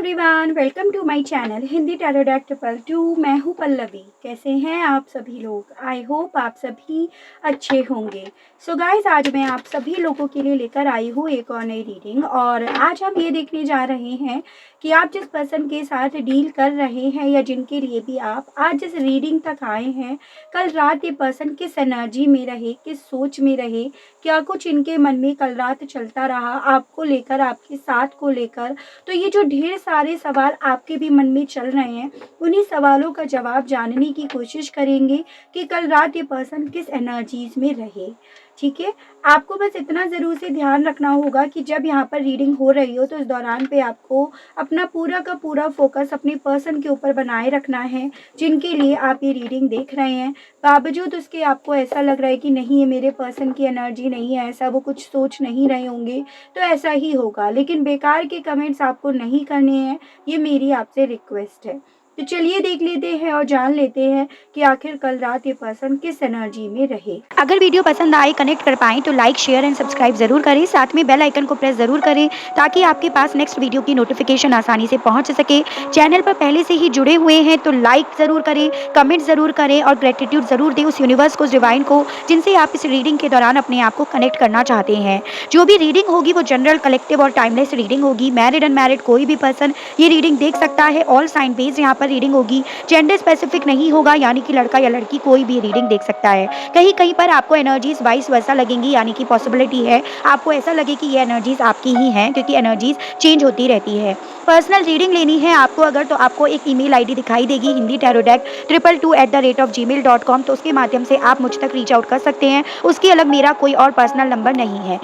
Everyone, welcome to my channel Hindi tarot deck 222। मैं हूँ पल्लवी। कैसे हैं आप सभी लोग? आई होप आप सभी अच्छे होंगे। सो गाइस, आज मैं आप सभी लोगों के लिए लेकर आई हूँ एक और नई रीडिंग। और आज हम ये देखने जा रहे हैं कि आप जिस पर्सन के साथ डील कर रहे हैं या जिनके लिए भी आप आज जिस रीडिंग तक आए हैं, कल रात ये पर्सन किस एनर्जी में रहे, किस सोच में रहे, क्या कुछ इनके मन में कल रात चलता रहा आपको लेकर, आपके साथ को लेकर। तो ये जो ढेर सारे सवाल आपके भी मन में चल रहे हैं, उन्हीं सवालों का जवाब जानने की कोशिश करेंगे कि कल रात ये पर्सन किस एनर्जीज में रहे। ठीक है, आपको बस इतना ज़रूर से ध्यान रखना होगा कि जब यहाँ पर रीडिंग हो रही हो तो इस दौरान पे आपको अपना पूरा का पूरा फोकस अपने पर्सन के ऊपर बनाए रखना है जिनके लिए आप ये रीडिंग देख रहे हैं। बावजूद उसके आपको ऐसा लग रहा है कि नहीं, ये मेरे पर्सन की एनर्जी नहीं है, ऐसा वो कुछ सोच नहीं रहे होंगे, तो ऐसा ही होगा। लेकिन बेकार के कमेंट्स आपको नहीं करने हैं, ये मेरी आपसे रिक्वेस्ट है। तो चलिए देख लेते हैं और जान लेते हैं कि आखिर कल रात ये पर्सन किस एनर्जी में रहे। अगर वीडियो पसंद आए, कनेक्ट कर पाएँ तो लाइक, शेयर एंड सब्सक्राइब जरूर करें। साथ में बेल आइकन को प्रेस जरूर करें ताकि आपके पास नेक्स्ट वीडियो की नोटिफिकेशन आसानी से पहुंच सके। चैनल पर पहले से ही जुड़े हुए हैं तो लाइक जरूर करें, कमेंट जरूर करें और ग्रेटिट्यूड जरूर दें उस यूनिवर्स को, डिवाइन को, जिनसे आप इस रीडिंग के दौरान अपने आप को कनेक्ट करना चाहते हैं। जो भी रीडिंग होगी वो जनरल, कलेक्टिव और टाइमलेस रीडिंग होगी। मैरिड अनमैरिड कोई भी पर्सन ये रीडिंग देख सकता है। ऑल साइन बेस्ड यहाँ पर रीडिंग होगी, जेंडर स्पेसिफिक नहीं होगा, यानी कि लड़का या लड़की कोई भी रीडिंग देख सकता है। कहीं कहीं पर आपको एनर्जीज वाइस वैसा लगेंगी, यानी कि पॉसिबिलिटी है आपको ऐसा लगे कि ये एनर्जीज आपकी ही हैं, क्योंकि एनर्जीज चेंज होती रहती है। पर्सनल रीडिंग लेनी है आपको अगर, तो आपको एक ईमेल आईडी दिखाई देगी हिंदी टैरो डेक 222@gmail.com, तो उसके माध्यम से आप मुझ तक रीच आउट कर सकते हैं। उसके अलग मेरा कोई और पर्सनल नंबर नहीं है।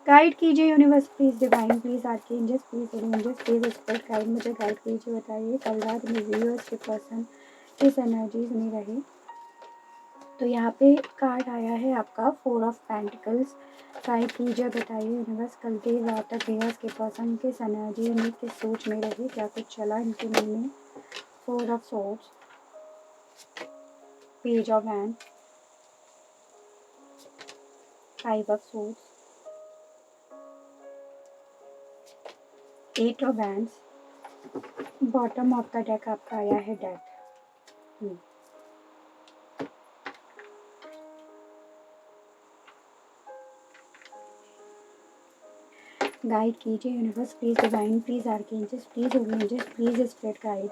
गाइड कीजिए universe please, divine please, archangels please, angels please, spirit guide मुझे गाइड कीजिए। बताइए कल रात में व्यूअर्स के पर्सन किस एनर्जीज में रहे। तो यहाँ पे कार्ड आया है आपका 4 ऑफ पेंटिकल्स। गाइड कीजिए, बताइए यूनिवर्स कल देर रात तक व्यूअर्स के पर्सन किस एनर्जी में, किस सोच में रहे, क्या कुछ चला इनके मन में। 4 of swords, page of hand, 5 of swords, 8 of hands, bottom of the deck आपका आया है डेथ। गाइड कीजिए universe please, divine please, archangels please, angels please, spirit guide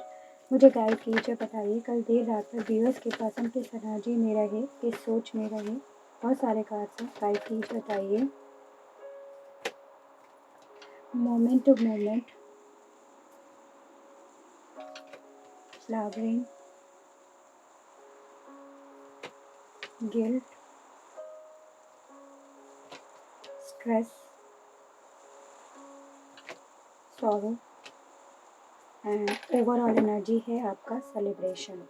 मुझे गाइड कीजिए। बताइए कल देर रात तक व्यूअर्स के पर्सन किस एनर्जी में रहे, किस सोच में रहे। बहुत सारे कार्ड्स हैं, गाइड कीजिए। बताइए moment to moment, flowering, guilt, stress, sorrow and overall energy है आपका सेलिब्रेशन।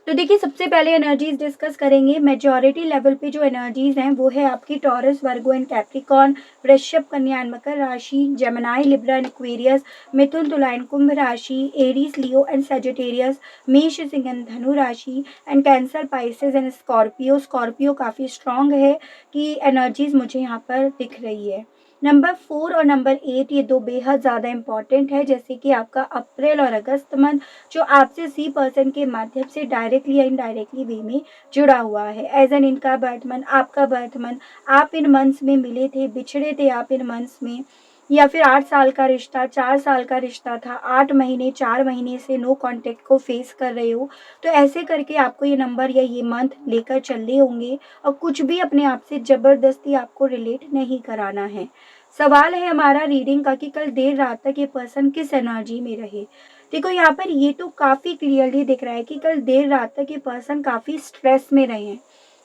तो देखिए, सबसे पहले एनर्जीज डिस्कस करेंगे। मेजॉरिटी लेवल पे जो एनर्जीज हैं वो है आपकी टॉरस, वर्गो एंड कैप्रिकॉर्न, वृषभ, कन्या एंड मकर राशि, जेमिनाई, लिब्रा एंड एक्वेरियस, मिथुन, तुला एंड कुंभ राशि, एरीज, लियो एंड सेजिटेरियस, मेष, सिंह एंड धनु राशि, and cancer, Pisces and Scorpio. Scorpio काफ़ी स्ट्रांग है कि एनर्जीज मुझे यहाँ पर दिख रही है। नंबर 4 और नंबर 8 ये दो बेहद ज़्यादा इंपॉर्टेंट है, जैसे कि आपका अप्रैल और अगस्त मंथ जो आपसे सी पर्सन के माध्यम से डायरेक्टली या इनडायरेक्टली वे में जुड़ा हुआ है। एज एन इनका बर्थ मंथ, आपका बर्थ मंथ, आप इन मंथ्स में मिले थे, बिछड़े थे आप इन मंथ्स में, या फिर 8 साल का रिश्ता, 4 साल का रिश्ता था, 8 महीने 4 महीने से नो कांटेक्ट को फेस कर रहे हो, तो ऐसे करके आपको ये नंबर या ये मंथ लेकर चल रहे होंगे और कुछ भी अपने आप से ज़बरदस्ती आपको रिलेट नहीं कराना है। सवाल है हमारा रीडिंग का कि कल देर रात तक ये पर्सन किस एनर्जी में रहे। देखो, यहाँ पर ये तो काफ़ी क्लियरली दिख रहा है कि कल देर रात तक ये पर्सन काफ़ी स्ट्रेस में रहे हैं।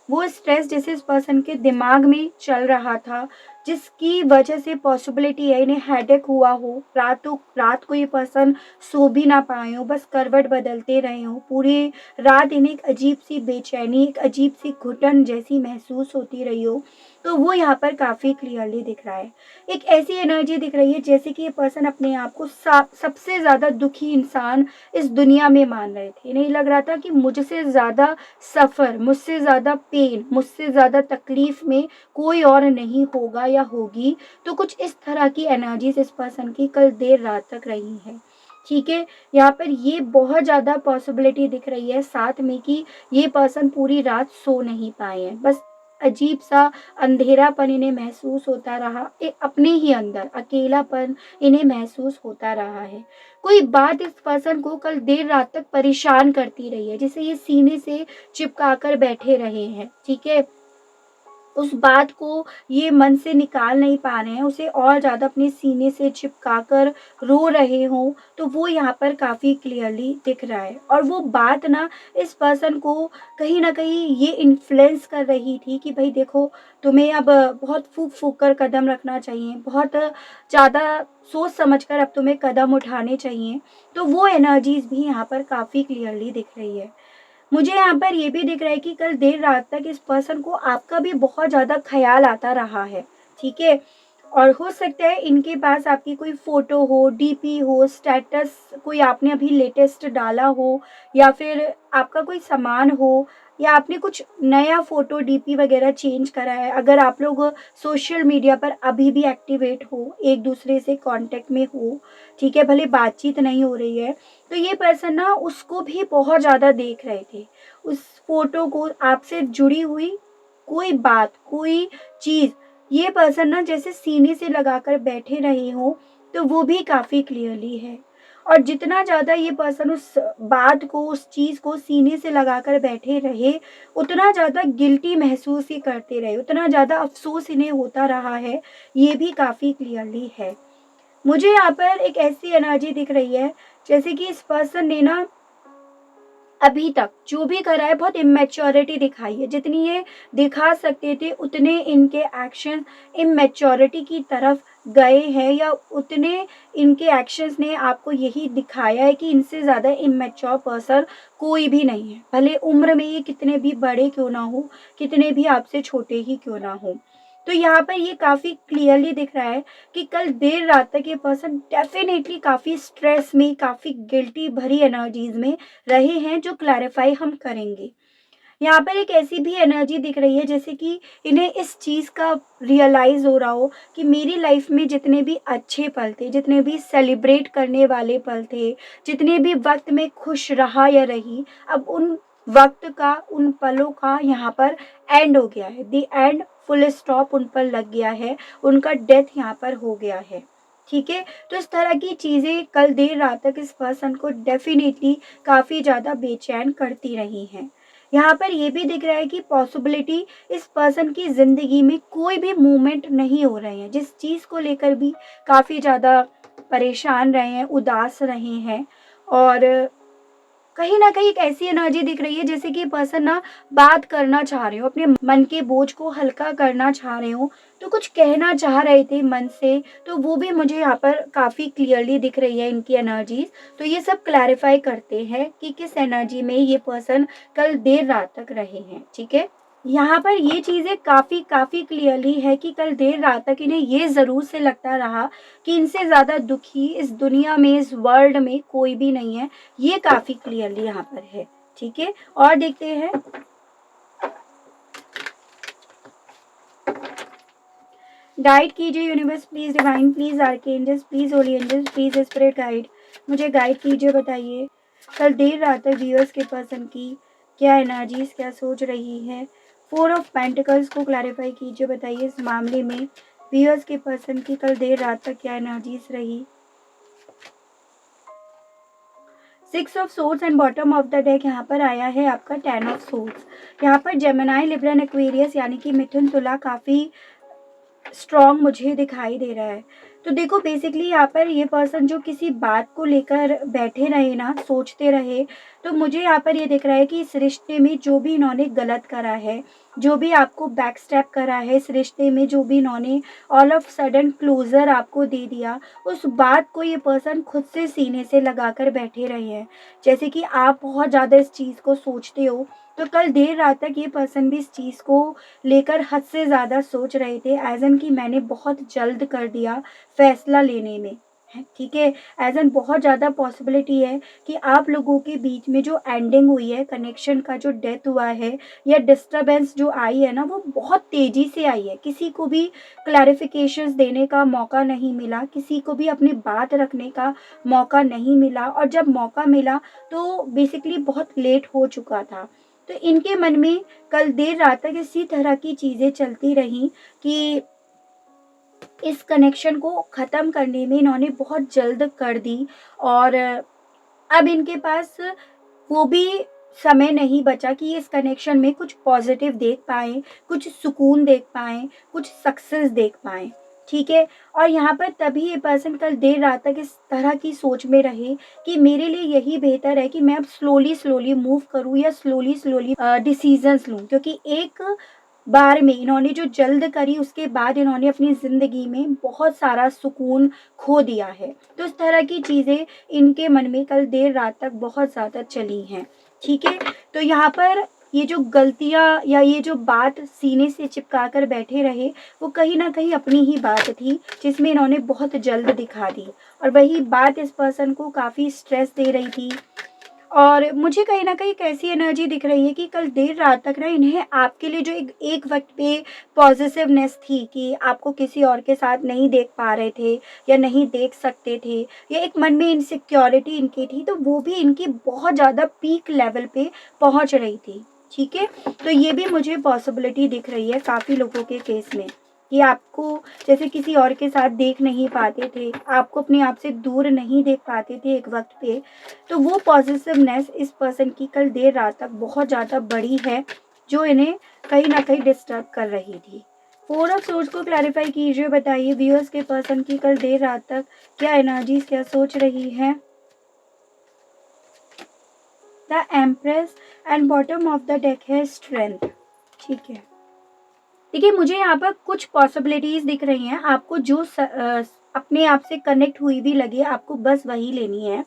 वो स्ट्रेस जैसे इस पर्सन के दिमाग में चल रहा था, जिसकी वजह से पॉसिबिलिटी है इन्हें हेडेक हुआ हो, रात को ये पर्सन सो भी ना पाए हो, बस करवट बदलते रहे हो, पूरी रात इन्हें एक अजीब सी बेचैनी, एक अजीब सी घुटन जैसी महसूस होती रही हो। तो वो यहाँ पर काफ़ी क्लियरली दिख रहा है। एक ऐसी एनर्जी दिख रही है जैसे कि ये पर्सन अपने आप को सबसे ज़्यादा दुखी इंसान इस दुनिया में मान रहे थे। नहीं लग रहा था कि मुझसे ज़्यादा सफ़र, मुझसे ज़्यादा पेन, मुझसे ज़्यादा तकलीफ़ में कोई और नहीं होगा या होगी, तो कुछ इस तरह की एनर्जीज इस पर्सन की कल देर रात तक रही है। ठीक है, यहाँ पर ये बहुत ज़्यादा पॉसिबिलिटी दिख रही है साथ में कि ये पर्सन पूरी रात सो नहीं पाए हैं। बस अजीब सा अंधेरापन इन्हें महसूस होता रहा, अपने ही अंदर अकेलापन इन्हें महसूस होता रहा है। कोई बात इस पर्सन को कल देर रात तक परेशान करती रही है, जिसे ये सीने से चिपका कर बैठे रहे हैं। ठीक है, उस बात को ये मन से निकाल नहीं पा रहे हैं, उसे और ज़्यादा अपने सीने से चिपका कर रो रहे हों, तो वो यहाँ पर काफ़ी क्लियरली दिख रहा है। और वो बात ना इस पर्सन को कहीं न कहीं ये इन्फ्लुएंस कर रही थी कि भई देखो, तुम्हें अब बहुत फूँक-फूँक कर कदम रखना चाहिए, बहुत ज़्यादा सोच समझ कर अब तुम्हें कदम उठाने चाहिए। तो वो एनर्जीज़ भी यहाँ पर काफ़ी क्लियरली दिख रही है। मुझे यहाँ पर ये भी दिख रहा है कि कल देर रात तक इस पर्सन को आपका भी बहुत ज़्यादा ख़्याल आता रहा है। ठीक है? और हो सकता है इनके पास आपकी कोई फ़ोटो हो, डीपी हो, स्टेटस कोई आपने अभी लेटेस्ट डाला हो, या फिर आपका कोई सामान हो, या आपने कुछ नया फ़ोटो डीपी वग़ैरह चेंज करा है। अगर आप लोग सोशल मीडिया पर अभी भी एक्टिवेट हो, एक-दूसरे से कॉन्टैक्ट में हो, ठीक है? भले बातचीत नहीं हो रही है, तो ये पर्सन ना उसको भी बहुत ज़्यादा देख रहे थे। उस फ़ोटो को, आपसे जुड़ी हुई कोई बात, कोई चीज़, ये पर्सन ना जैसे सीने से लगाकर बैठे रहे हों, तो वो भी काफ़ी क्लियरली है। और जितना ज़्यादा ये पर्सन उस बात को, उस चीज़ को सीने से लगाकर बैठे रहे, उतना ज़्यादा गिल्टी महसूस ही करते रहे, उतना ज़्यादा अफ़सोस इन्हें होता रहा है, ये भी काफ़ी क्लियरली है। मुझे यहाँ पर एक ऐसी एनर्जी दिख रही है, जैसे कि इस पर्सन ने ना अभी तक जो भी करा है बहुत इमैच्योरिटी दिखाई है। जितनी ये दिखा सकते थे उतने इनके एक्शन इमैच्योरिटी की तरफ गए हैं, या उतने इनके एक्शंस ने आपको यही दिखाया है कि इनसे ज़्यादा इमैच्योर पर्सन कोई भी नहीं है। भले उम्र में ये कितने भी बड़े क्यों ना हो, कितने भी आपसे छोटे ही क्यों ना हो। तो यहाँ पर ये काफ़ी क्लियरली दिख रहा है कि कल देर रात तक ये पर्सन डेफ़िनेटली काफ़ी स्ट्रेस में, काफ़ी गिल्टी भरी एनर्जीज़ में रहे हैं, जो क्लैरिफ़ाई हम करेंगे। यहाँ पर एक ऐसी भी एनर्जी दिख रही है जैसे कि इन्हें इस चीज़ का रियलाइज़ हो रहा हो कि मेरी लाइफ में जितने भी अच्छे पल थे, जितने भी सेलिब्रेट करने वाले पल थे, जितने भी वक़्त में खुश रहा या रही, अब उन वक़्त का, उन पलों का यहाँ पर एंड हो गया है। द एंड, फुल स्टॉप उन पर लग गया है, उनका डेथ यहाँ पर हो गया है। ठीक है? तो इस तरह की चीज़ें कल देर रात तक इस पर्सन को डेफ़िनिटली काफ़ी ज़्यादा बेचैन करती रही हैं। यहाँ पर ये भी दिख रहा है कि पॉसिबिलिटी इस पर्सन की ज़िंदगी में कोई भी मूवमेंट नहीं हो रहे हैं, जिस चीज़ को लेकर भी काफ़ी ज़्यादा परेशान रहे हैं, उदास रहे हैं, और कहीं न कहीं एक ऐसी एनर्जी दिख रही है जैसे कि पर्सन ना बात करना चाह रहे हो, अपने मन के बोझ को हल्का करना चाह रहे हो, तो कुछ कहना चाह रहे थे मन से, तो वो भी मुझे यहाँ पर काफ़ी क्लियरली दिख रही है इनकी एनर्जीज़। तो ये सब क्लैरिफ़ाई करते हैं कि किस एनर्जी में ये पर्सन कल देर रात तक रहे हैं, ठीक है? यहाँ पर ये चीज़ें काफ़ी काफ़ी क्लियरली है कि कल देर रात तक इन्हें ये ज़रूर से लगता रहा कि इनसे ज़्यादा दुखी इस दुनिया में, इस वर्ल्ड में कोई भी नहीं है। ये काफ़ी क्लियरली यहाँ पर है, ठीक है? और देखते हैं। गाइड कीजिए universe, please divine, please archangels, please holy angels, please spirit guide, मुझे गाइड कीजिए। बताइए कल देर रात तक व्यूअर्स के पर्सन की क्या एनर्जीज, क्या सोच रही है। 4 ऑफ पेंटिकल्स को क्लैरिफाई कीजिए। बताइए इस मामले में व्यूअर्स के पर्सन की कल देर रात तक क्या एनर्जीज रही। 6 of swords and bottom of the deck यहाँ पर आया है आपका 10 ऑफ सोर्ड्स। यहाँ पर जेमिनी, लिब्रा, एक्वेरियस यानी कि मिथुन, तुला काफ़ी स्ट्रॉन्ग मुझे दिखाई दे रहा है। तो देखो बेसिकली यहाँ पर ये पर्सन जो किसी बात को लेकर बैठे रहे ना, सोचते रहे, तो मुझे यहाँ पर ये दिख रहा है कि इस रिश्ते में जो भी इन्होंने गलत करा है, जो भी आपको बैक स्टेप करा है इस रिश्ते में, जो भी इन्होंने ऑल ऑफ सडन क्लोजर आपको दे दिया, उस बात को ये पर्सन खुद से सीने से लगा कर बैठे रहे हैं। जैसे कि आप बहुत ज़्यादा इस चीज़ को सोचते हो, तो कल देर रात तक ये पर्सन भी इस चीज़ को लेकर हद से ज़्यादा सोच रहे थे, एज़ एन कि मैंने बहुत जल्द कर दिया फैसला लेने में, है, ठीक है। एज़ एन बहुत ज़्यादा पॉसिबिलिटी है कि आप लोगों के बीच में जो एंडिंग हुई है, कनेक्शन का जो डेथ हुआ है या डिस्टर्बेंस जो आई है ना, वो बहुत तेज़ी से आई है। किसी को भी क्लैरिफिकेशंस देने का मौका नहीं मिला, किसी को भी अपनी बात रखने का मौका नहीं मिला, और जब मौका मिला तो बेसिकली बहुत लेट हो चुका था। तो इनके मन में कल देर रात तक इसी तरह की चीज़ें चलती रहीं कि इस कनेक्शन को ख़त्म करने में इन्होंने बहुत जल्द कर दी, और अब इनके पास वो भी समय नहीं बचा कि ये इस कनेक्शन में कुछ पॉजिटिव देख पाएँ, कुछ सुकून देख पाएँ, कुछ सक्सेस देख पाएँ, ठीक है? और यहाँ पर तभी ये पर्सन कल देर रात तक इस तरह की सोच में रहे कि मेरे लिए यही बेहतर है कि मैं अब स्लोली-स्लोली मूव करूँ या स्लोली-स्लोली डिसीज़न्स लूँ, क्योंकि एक बार में इन्होंने जो जल्द करी उसके बाद इन्होंने अपनी ज़िंदगी में बहुत सारा सुकून खो दिया है। तो इस तरह की चीज़ें इनके मन में कल देर रात तक बहुत ज़्यादा चली हैं, ठीक है? तो यहाँ पर ये जो गलतियाँ या ये जो बात सीने से चिपका कर बैठे रहे, वो कहीं न कहीं अपनी ही बात थी, जिसमें इन्होंने बहुत जल्द दिखा दी, और वही बात इस पर्सन को काफ़ी स्ट्रेस दे रही थी। और मुझे कहीं न कहीं एक ऐसी एनर्जी दिख रही है कि कल देर रात तक ना इन्हें आपके लिए जो एक एक वक़्त पे पॉज़ेसिवनेस थी कि आपको किसी और के साथ नहीं देख पा रहे थे या नहीं देख सकते थे, या एक मन में इनसिक्योरिटी इनकी थी, तो वो भी इनकी बहुत ज़्यादा पीक लेवल पे पहुँच रही थी, ठीक है? तो ये भी मुझे पॉसिबिलिटी दिख रही है काफ़ी लोगों के केस में, कि आपको जैसे किसी और के साथ देख नहीं पाते थे, आपको अपने आप से दूर नहीं देख पाते थे एक वक़्त पे, तो वो पॉजिटिवनेस इस पर्सन की कल देर रात तक बहुत ज़्यादा बड़ी है, जो इन्हें कहीं न कहीं डिस्टर्ब कर रही थी। फोर ऑफ सोर्स को क्लैरिफाई कीजिए, बताइए व्यूअर्स के पर्सन की कल देर रात तक क्या एनर्जीज क्या सोच रही है। The empress and bottom of the deck है स्ट्रेंथ, ठीक है। देखिए, मुझे यहाँ पर कुछ पॉसिबिलिटीज दिख रही हैं, आपको जो अपने आप से कनेक्ट हुई भी लगे, आपको बस वही लेनी है।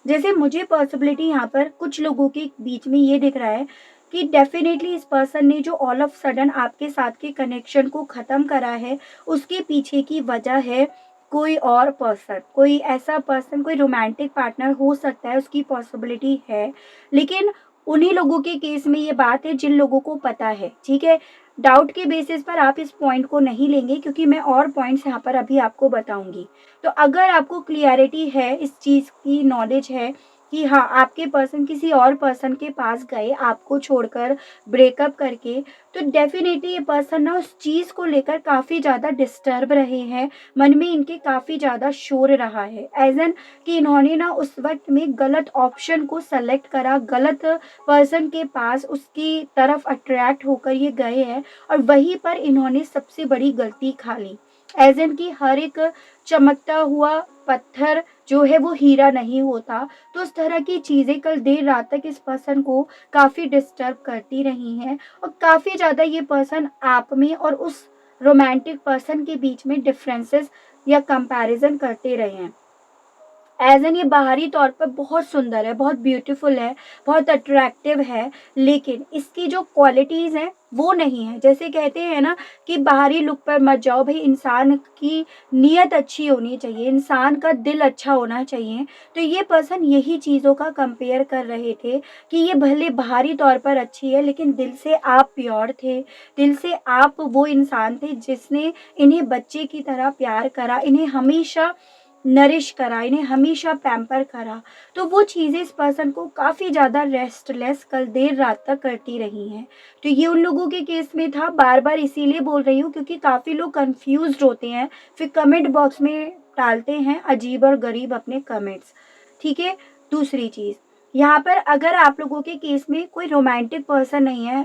जैसे मुझे पॉसिबिलिटी यहाँ पर कुछ लोगों के बीच में ये दिख रहा है कि डेफिनेटली इस पर्सन ने जो ऑल ऑफ सडन आपके साथ के कनेक्शन को ख़त्म करा है, उसके पीछे की वजह है कोई और पर्सन, कोई ऐसा पर्सन, कोई रोमांटिक पार्टनर हो सकता है, उसकी पॉसिबिलिटी है। लेकिन उन्हीं लोगों के केस में ये बात है जिन लोगों को पता है, ठीक है। डाउट के बेसिस पर आप इस पॉइंट को नहीं लेंगे, क्योंकि मैं और पॉइंट्स यहाँ पर अभी आपको बताऊंगी। तो अगर आपको क्लियरिटी है, इस चीज़ की नॉलेज है कि हाँ, आपके पर्सन किसी और पर्सन के पास गए आपको छोड़कर, ब्रेकअप करके, तो डेफिनेटली ये पर्सन ना उस चीज़ को लेकर काफ़ी ज़्यादा डिस्टर्ब रहे हैं, मन में इनके काफ़ी ज़्यादा शोर रहा है, एज एन कि इन्होंने ना उस वक्त में गलत ऑप्शन को सेलेक्ट करा, गलत पर्सन के पास उसकी तरफ अट्रैक्ट होकर ये गए हैं, और वहीं पर इन्होंने सबसे बड़ी गलती खा ली। एज एन कि हर एक चमकता हुआ पत्थर जो है वो हीरा नहीं होता। तो उस तरह की चीज़ें कल देर रात तक इस पर्सन को काफ़ी डिस्टर्ब करती रही हैं, और काफ़ी ज़्यादा ये पर्सन आप में और उस रोमांटिक पर्सन के बीच में डिफरेंसेस या कंपैरिजन करते रहे हैं। एज एन ये बाहरी तौर पर बहुत सुंदर है, बहुत ब्यूटीफुल है, बहुत अट्रैक्टिव है, लेकिन इसकी जो क्वालिटीज़ हैं वो नहीं है। जैसे कहते हैं ना कि बाहरी लुक पर मत जाओ भाई, इंसान की नीयत अच्छी होनी चाहिए, इंसान का दिल अच्छा होना चाहिए। तो ये पर्सन यही चीज़ों का कंपेयर कर रहे थे कि ये भले बाहरी तौर पर अच्छी है, लेकिन दिल से आप प्योर थे, दिल से आप वो इंसान थे जिसने इन्हें बच्चे की तरह प्यार करा, इन्हें हमेशा नरिश करा, इन्हें हमेशा पैम्पर करा। तो वो चीज़ें इस पर्सन को काफ़ी ज़्यादा रेस्टलेस कल देर रात तक करती रही हैं। तो ये उन लोगों के केस में था, बार-बार इसीलिए बोल रही हूँ क्योंकि काफ़ी लोग कन्फ्यूज़्ड होते हैं, फिर कमेंट बॉक्स में डालते हैं अजीब और गरीब अपने कमेंट्स, ठीक है? दूसरी चीज़, यहाँ पर अगर आप लोगों के केस में कोई रोमांटिक पर्सन नहीं है,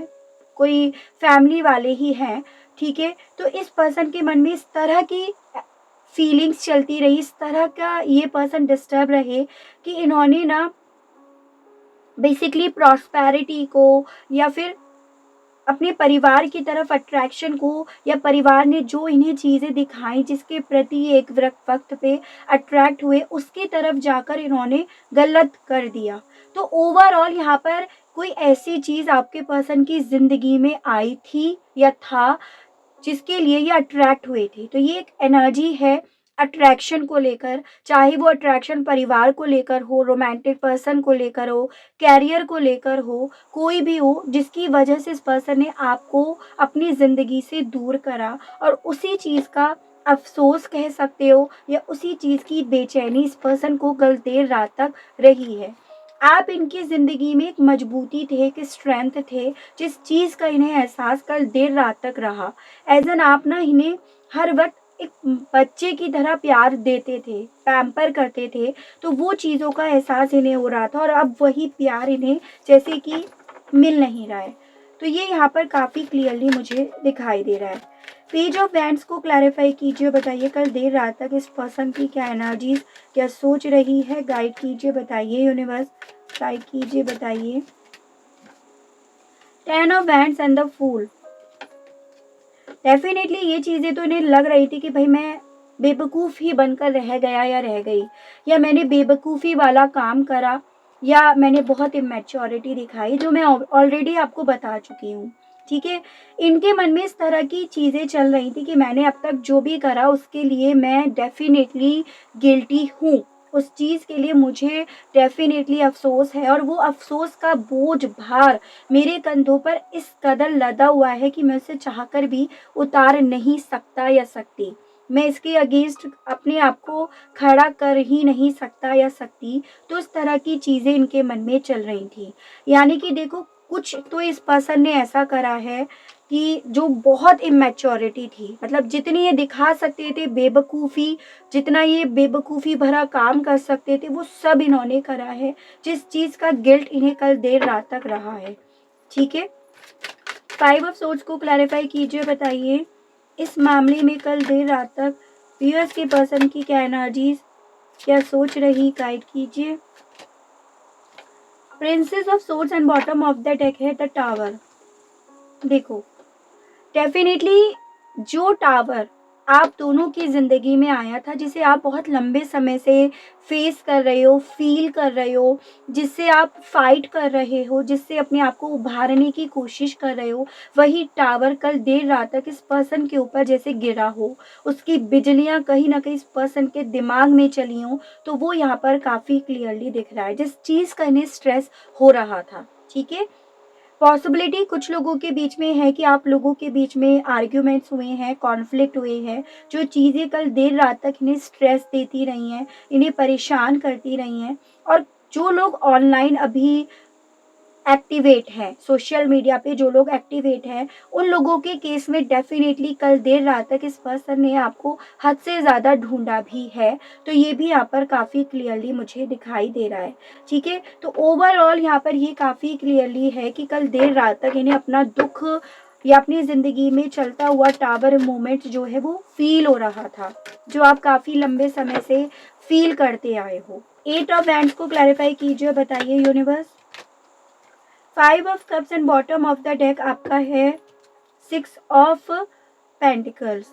कोई फैमिली वाले ही हैं, ठीक है? तो इस पर्सन के मन में इस तरह की फीलिंग्स चलती रही, इस तरह का ये पर्सन डिस्टर्ब रहे कि इन्होंने ना बेसिकली प्रॉस्पेरिटी को या फिर अपने परिवार की तरफ अट्रैक्शन को, या परिवार ने जो इन्हें चीज़ें दिखाई जिसके प्रति ये एक वक्त पे अट्रैक्ट हुए, उसकी तरफ जाकर इन्होंने गलत कर दिया। तो ओवरऑल यहाँ पर कोई ऐसी चीज़ आपके पर्सन की ज़िंदगी में आई थी या था जिसके लिए ये अट्रैक्ट हुए थे। तो ये एक एनर्जी है अट्रैक्शन को लेकर, चाहे वो अट्रैक्शन परिवार को लेकर हो, रोमांटिक पर्सन को लेकर हो, कैरियर को लेकर हो, कोई भी हो जिसकी वजह से इस पर्सन ने आपको अपनी ज़िंदगी से दूर करा, और उसी चीज़ का अफ़सोस कह सकते हो या उसी चीज़ की बेचैनी इस पर्सन को कल देर रात तक रही है। आप इनकी ज़िंदगी में एक मजबूती थे, एक स्ट्रेंथ थे, जिस चीज़ का इन्हें एहसास कल देर रात तक रहा। एज़ एन आप ना इन्हें हर वक़्त एक बच्चे की तरह प्यार देते थे, पैम्पर करते थे, तो वो चीज़ों का एहसास इन्हें हो रहा था और अब वही प्यार इन्हें जैसे कि मिल नहीं रहा है। तो ये यहाँ पर काफ़ी क्लियरली मुझे दिखाई दे रहा है। पेज ऑफ वैंड्स को क्लैरिफाई कीजिए, बताइए कल देर रात तक इस पर्सन की क्या एनर्जीज, क्या सोच रही है, गाइड कीजिए, बताइए यूनिवर्स, गाइड कीजिए, बताइए। 10 of wands and the fool. Definitely ये चीज़ें तो इन्हें लग रही थी कि भाई मैं बेवकूफ़ ही बनकर रह गया या रह गई, या मैंने बेवकूफ़ी वाला काम करा, या मैंने बहुत इमेच्योरिटी दिखाई, जो मैं ऑलरेडी आपको बता चुकी हूँ। ठीक है, इनके मन में इस तरह की चीज़ें चल रही थी कि मैंने अब तक जो भी करा उसके लिए मैं डेफिनेटली गिल्टी हूँ, उस चीज़ के लिए मुझे डेफिनेटली अफ़सोस है, और वो अफ़सोस का बोझ, भार मेरे कंधों पर इस कदर लदा हुआ है कि मैं उसे चाहकर भी उतार नहीं सकता या सकती। मैं इसके अगेंस्ट अपने आप को खड़ा कर ही नहीं सकता या सकती। तो इस तरह की चीज़ें इनके मन में चल रही थी। यानी कि देखो, कुछ तो इस पर्सन ने ऐसा करा है कि जो बहुत इमैच्योरिटी थी, मतलब जितनी ये दिखा सकते थे बेवकूफ़ी, जितना ये बेवकूफ़ी भरा काम कर सकते थे, वो सब इन्होंने करा है, जिस चीज़ का गिल्ट इन्हें कल देर रात तक रहा है। ठीक है, 5 ऑफ सोर्ड्स को क्लैरिफाई कीजिए, बताइए इस मामले में कल देर रात तक व्यूअर्स के पर्सन की क्या एनर्जीज, क्या सोच रही, गाइड कीजिए। Princess of swords and bottom of the deck है द टावर। देखो, डेफिनेटली जो टावर आप दोनों की ज़िंदगी में आया था, जिसे आप बहुत लंबे समय से फेस कर रहे हो, फील कर रहे हो, जिससे आप फाइट कर रहे हो, जिससे अपने आप को उभारने की कोशिश कर रहे हो, वही टावर कल देर रात तक इस पर्सन के ऊपर जैसे गिरा हो, उसकी बिजलियां कहीं ना कहीं इस पर्सन के दिमाग में चली हों, तो वो यहाँ पर काफ़ी क्लियरली दिख रहा है, जिस चीज़ का इन्हें स्ट्रेस हो रहा था। ठीक है, पॉसिबिलिटी कुछ लोगों के बीच में है कि आप लोगों के बीच में आर्ग्यूमेंट्स हुए हैं, कॉन्फ्लिक्ट हुए हैं, जो चीज़ें कल देर रात तक इन्हें स्ट्रेस देती रही हैं, इन्हें परेशान करती रही हैं। और जो लोग ऑनलाइन अभी एक्टिवेट हैं, सोशल मीडिया पे जो लोग एक्टिवेट हैं, उन लोगों के केस में डेफिनेटली कल देर रात तक इस पर्सन ने आपको हद से ज़्यादा ढूंढा भी है। तो ये भी यहाँ पर काफ़ी क्लियरली मुझे दिखाई दे रहा है। ठीक है, तो ओवरऑल यहाँ पर ये काफ़ी क्लियरली है कि कल देर रात तक इन्हें अपना दुख या अपनी ज़िंदगी में चलता हुआ टावर मोमेंट जो है वो फील हो रहा था, जो आप काफ़ी लंबे समय से फील करते आए हो। 8 ऑफ वैंड्स को क्लैरिफाई कीजिए, बताइए universe. 5 of cups and bottom of the deck आपका है 6 ऑफ पेंटिकल्स।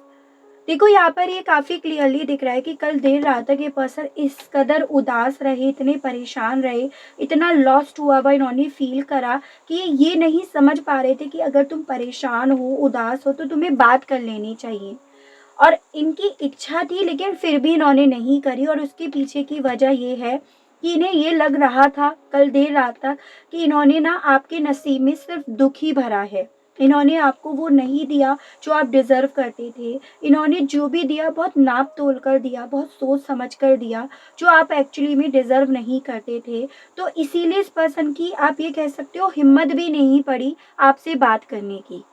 देखो, यहाँ पर ये काफ़ी क्लियरली दिख रहा है कि कल देर रात तक ये पर्सन इस कदर उदास रहे, इतने परेशान रहे, इतना लॉस्ट हुआ हुआ इन्होंने फील करा कि ये नहीं समझ पा रहे थे कि अगर तुम परेशान हो, उदास हो, तो तुम्हें बात कर लेनी चाहिए। और इनकी इच्छा थी, लेकिन फिर भी इन्होंने नहीं करी, और उसके पीछे की वजह ये है कि इन्हें ये लग रहा था कल देर रात तक कि इन्होंने ना आपके नसीब में सिर्फ दुख ही भरा है। इन्होंने आपको वो नहीं दिया जो आप डिज़र्व करते थे। इन्होंने जो भी दिया बहुत नाप तोल कर दिया, बहुत सोच समझ कर दिया, जो आप एक्चुअली में डिज़र्व नहीं करते थे। तो इसीलिए इस पर्सन की आप ये कह सकते हो हिम्मत भी नहीं पड़ी आपसे बात करने की।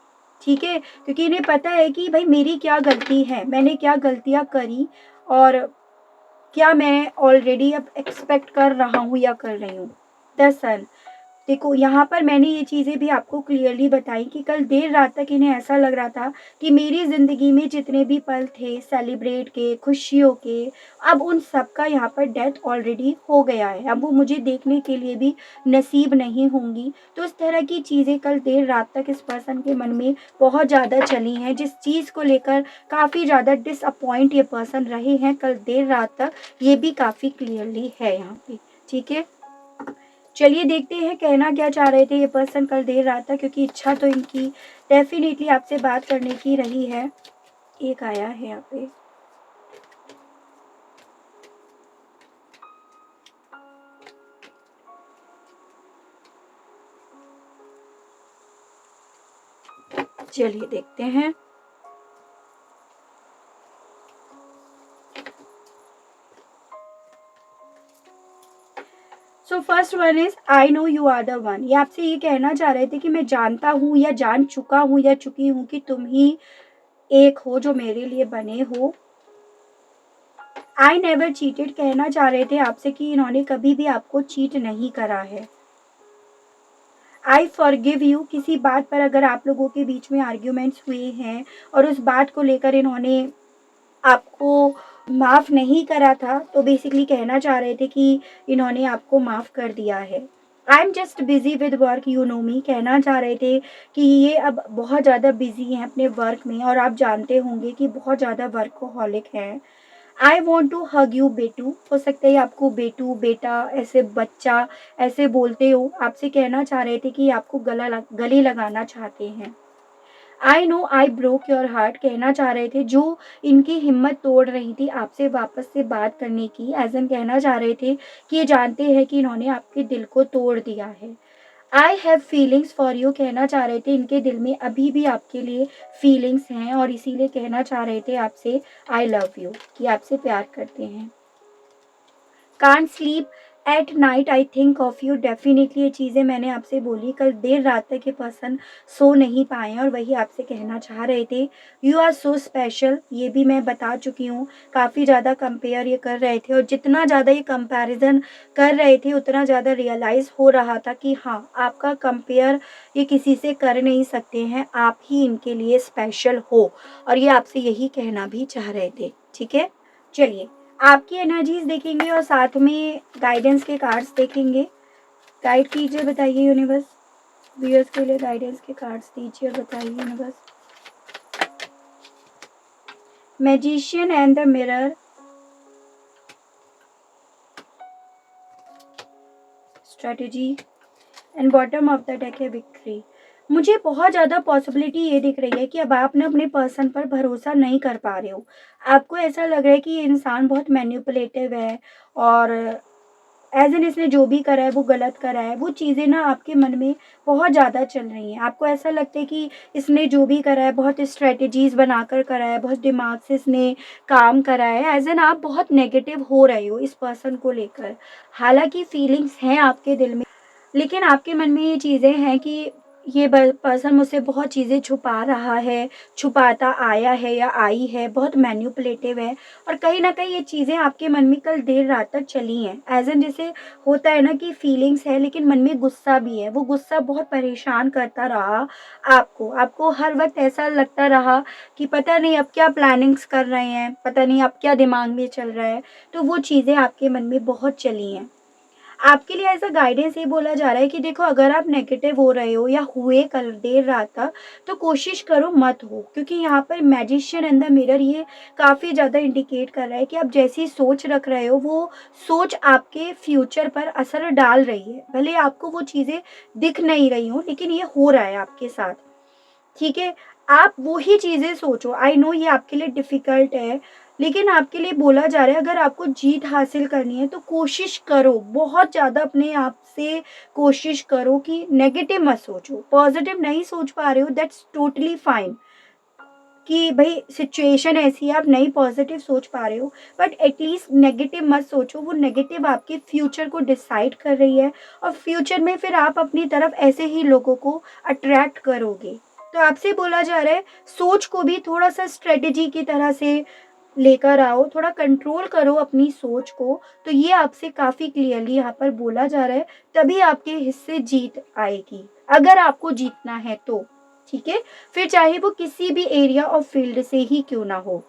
ठीक है, क्योंकि इन्हें पता है कि भाई मेरी क्या गलती है, मैंने क्या गलतियाँ करी, और क्या मैं ऑलरेडी अब एक्सपेक्ट कर रहा हूँ या कर रही हूँ। द सन। देखो, यहाँ पर मैंने ये चीज़ें भी आपको क्लियरली बताई कि कल देर रात तक इन्हें ऐसा लग रहा था कि मेरी ज़िंदगी में जितने भी पल थे सेलिब्रेट के, खुशियों के, अब उन सब का यहाँ पर डेथ ऑलरेडी हो गया है, अब वो मुझे देखने के लिए भी नसीब नहीं होंगी। तो इस तरह की चीज़ें कल देर रात तक इस पर्सन के मन में बहुत ज़्यादा चली हैं, जिस चीज़ को लेकर काफ़ी ज़्यादा डिसअपॉइंट ये पर्सन रहे हैं कल देर रात तक, ये भी काफ़ी क्लियरली है यहाँ पे। ठीक है, चलिए देखते हैं कहना क्या चाह रहे थे ये पर्सन कल देर रात तक, क्योंकि इच्छा तो इनकी डेफिनेटली आपसे बात करने की रही है। एक आया है यहाँ पे चलिए देखते हैं। So first one is I know you are the one. ये आपसे ये कहना चाह रहे थे कि मैं जानता हूँ या जान चुका हूँ या चुकी हूँ कि तुम ही एक हो जो मेरे लिए बने हो। आई नेवर चीटेड, कहना चाह रहे थे आपसे कि इन्होंने कभी भी आपको चीट नहीं करा है। आई फॉरगिव यू, किसी बात पर अगर आप लोगों के बीच में आर्ग्यूमेंट्स हुए हैं और उस बात को लेकर इन्होंने आपको माफ़ नहीं करा था, तो बेसिकली कहना चाह रहे थे कि इन्होंने आपको माफ़ कर दिया है। I am just busy with work you know me, कहना चाह रहे थे कि ये अब बहुत ज़्यादा बिजी हैं अपने वर्क में और आप जानते होंगे कि बहुत ज़्यादा वर्कोहॉलिक हैं। I want to hug you बेटू, हो सकता है आपको बेटू बेटा ऐसे बच्चा ऐसे बोलते हो, आपसे कहना चाह रहे थे कि आपको गले लगाना चाहते हैं। I know I broke your heart, कहना चाह रहे थे जो इनकी हिम्मत तोड़ रही थी आपसे वापस से बात करने की, एज एन कहना चाह रहे थे कि ये जानते हैं कि इन्होंने आपके दिल को तोड़ दिया है। I have feelings for you, कहना चाह रहे थे इनके दिल में अभी भी आपके लिए फीलिंग्स हैं और इसीलिए कहना चाह रहे थे आपसे आई लव यू, कि आपसे प्यार करते हैं। Can't sleep at night I think of you, definitely ये चीज़ें मैंने आपसे बोली, कल देर रात तक ये पर्सन सो नहीं पाए और वही आपसे कहना चाह रहे थे। यू आर सो स्पेशल, ये भी मैं बता चुकी हूँ, काफ़ी ज़्यादा कंपेयर ये कर रहे थे और जितना ज़्यादा ये कंपैरिजन कर रहे थे उतना ज़्यादा रियलाइज़ हो रहा था कि हाँ, आपका कंपेयर ये किसी से कर नहीं सकते हैं, आप ही इनके लिए स्पेशल हो, और ये आपसे यही कहना भी चाह रहे थे। ठीक है, चलिए आपकी एनर्जीज देखेंगे और साथ में गाइडेंस के कार्ड्स देखेंगे। गाइड कीजिए, बताइए यूनिवर्स, व्यूअर्स के लिए गाइडेंस के कार्ड्स दीजिए और बताइए universe. Magician and the mirror, strategy and bottom of the deck है विक्ट्री। मुझे बहुत ज़्यादा पॉसिबिलिटी ये दिख रही है कि अब आप ना अपने पर्सन पर भरोसा नहीं कर पा रहे हो। आपको ऐसा लग रहा है कि ये इंसान बहुत मैनिपुलेटिव है और एज एन इसने जो भी करा है वो गलत करा है, वो चीज़ें ना आपके मन में बहुत ज़्यादा चल रही हैं। आपको ऐसा लगता है कि इसने जो भी करा है बहुत स्ट्रेटजीज बनाकर करा है, बहुत दिमाग से इसने काम करा है, एज एन आप बहुत नेगेटिव हो रहे हो इस पर्सन को लेकर। हालांकि फीलिंग्स हैं आपके दिल में, लेकिन आपके मन में ये चीज़ें हैं कि ये पर्सन मुझसे बहुत चीज़ें छुपा रहा है, छुपाता आया है या आई है, बहुत मैन्युपुलेटिव है और कहीं ना कहीं ये चीज़ें आपके मन में कल देर रात तक चली हैं। एज एन जैसे होता है ना कि फीलिंग्स है लेकिन मन में गुस्सा भी है, वो गुस्सा बहुत परेशान करता रहा आपको। आपको हर वक्त ऐसा लगता रहा कि पता नहीं अब क्या प्लानिंग्स कर रहे हैं, पता नहीं अब क्या दिमाग में चल रहा है, तो वो चीज़ें आपके मन में बहुत चली हैं। आपके लिए ऐसा गाइडेंस ये बोला जा रहा है कि देखो, अगर आप नेगेटिव हो रहे हो या हुए कल देर रात तक, तो कोशिश करो मत हो, क्योंकि यहाँ पर मैजिशियन एंड द मिरर ये काफ़ी ज़्यादा इंडिकेट कर रहा है कि आप जैसी सोच रख रहे हो वो सोच आपके फ्यूचर पर असर डाल रही है। भले आपको वो चीज़ें दिख नहीं रही हो, लेकिन ये हो रहा है आपके साथ। ठीक है, आप वो ही चीज़ें सोचो। आई नो ये आपके लिए डिफ़िकल्ट है, लेकिन आपके लिए बोला जा रहा है अगर आपको जीत हासिल करनी है तो कोशिश करो, बहुत ज़्यादा अपने आप से कोशिश करो कि नेगेटिव मत सोचो। पॉजिटिव नहीं सोच पा रहे हो, दैट्स टोटली फाइन, कि भाई सिचुएशन ऐसी है आप नहीं पॉजिटिव सोच पा रहे हो, बट एटलीस्ट नेगेटिव मत सोचो। वो नेगेटिव आपके फ्यूचर को डिसाइड कर रही है और फ्यूचर में फिर आप अपनी तरफ ऐसे ही लोगों को अट्रैक्ट करोगे। तो आपसे बोला जा रहा है सोच को भी थोड़ा सा स्ट्रेटेजी की तरह से लेकर आओ, थोड़ा कंट्रोल करो अपनी सोच को, तो ये आपसे काफ़ी क्लियरली यहाँ पर बोला जा रहा है। तभी आपके हिस्से जीत आएगी, अगर आपको जीतना है तो। ठीक है, फिर चाहे वो किसी भी एरिया और फील्ड से ही क्यों ना हो।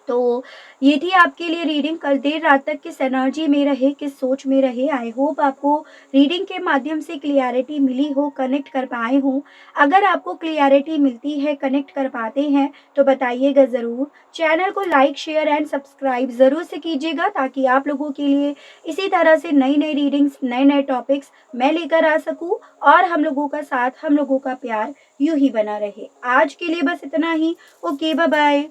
तो ये थी आपके लिए रीडिंग। कल देर रात तक किस एनर्जी में रहे, किस सोच में रहे, आई होप आपको रीडिंग के माध्यम से क्लियरिटी मिली हो, कनेक्ट कर पाए हो। अगर आपको क्लियरिटी मिलती है, कनेक्ट कर पाते हैं, तो बताइएगा ज़रूर। चैनल को लाइक शेयर एंड सब्सक्राइब ज़रूर से कीजिएगा, ताकि आप लोगों के लिए इसी तरह से नई नई रीडिंग्स, नए नए टॉपिक्स मैं लेकर आ सकूँ और हम लोगों का साथ, हम लोगों का प्यार यूं ही बना रहे। आज के लिए बस इतना ही। Okay, bye bye.